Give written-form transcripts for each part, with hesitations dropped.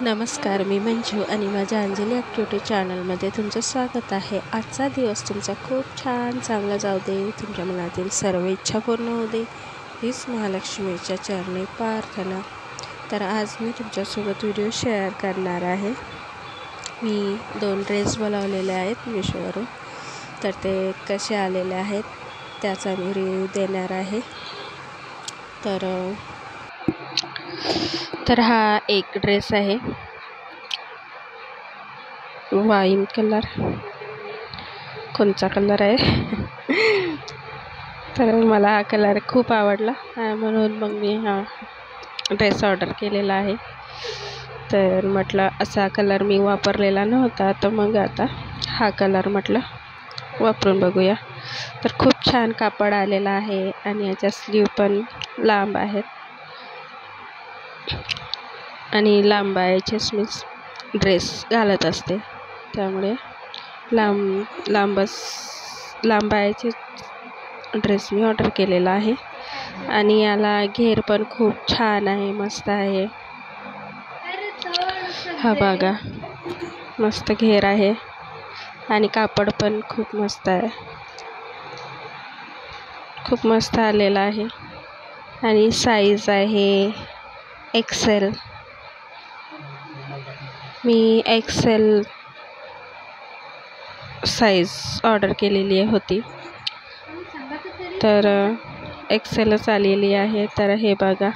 नमस्कार, मी मंजू आणि माझ्या अंजली ॲक्टिव्हिटी चॅनलमध्ये तुमचं स्वागत आहे। आजचा दिवस तुमचा खूप छान चांगला जाऊ दे, तुमच्या मनातील सर्व इच्छा पूर्ण होऊ दे, हीच महालक्ष्मीच्या चरणी प्रार्थना। तर आज मी तुमच्यासोबत व्हिडिओ शेअर करणार आहे। मी 2 ड्रेस बनवलेले आहेत मिशोवरून, तर ते कसे आलेले आहेत त्याचा मी रिव्ह्यू देणार आहे। तर हा एक ड्रेस आहे वाईन कलर, कोणचा कलर आहे तर मला हा कलर खूप आवडला म्हणून मग मी हा ड्रेस ऑर्डर केलेला आहे। तर म्हटलं असा कलर मी वापरलेला नव्हता, तर मग आता हा कलर म्हटलं वापरून बघूया। तर खूप छान कापड आलेला आहे आणि याच्या स्लीव पण लांब आहेत आणि लांब बाह्याचेच मी ड्रेस घालत असते, त्यामुळे लांब बाह्याचे ड्रेस मी ऑर्डर केलेला आहे। आणि याला घेर पण खूप छान आहे, मस्त आहे। हा बघा, मस्त घेर आहे आणि कापड पण खूप मस्त आहे, खूप मस्त आलेला आहे। आणि साईज आहे एक्सेल। मी एक्सेल साईज ऑर्डर केलेली होती, तर एक्सेलच आलेली आहे। तर हे बघा,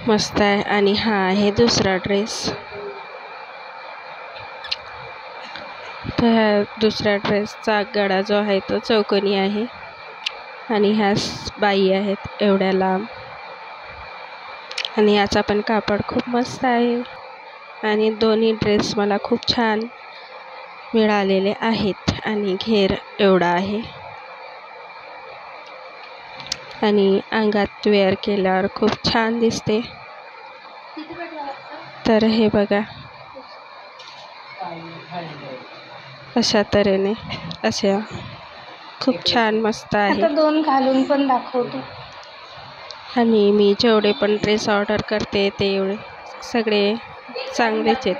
मस्त आहे। आणि हा आहे दुसरा ड्रेस। तर ह्या दुसऱ्या ड्रेसचा गळा जो आहे तो चौकोनी आहे आणि ह्या बाई आहेत एवढ्या लांब, आणि याचा पण कापड खूप मस्त आहे। आणि दोन्ही ड्रेस मला खूप छान मिळालेले आहेत आणि घेर एवढा आहे आणि अंगात वेअर केल्यावर खूप छान दिसते। तर हे बघा, अशा तऱ्हेने अशा खूप छान मस्त आहे। आता 2 घालून पण दाखवतो। आणि मी जेवढे पण ड्रेस ऑर्डर करते ते एवढे सगळे चांगलेच आहेत।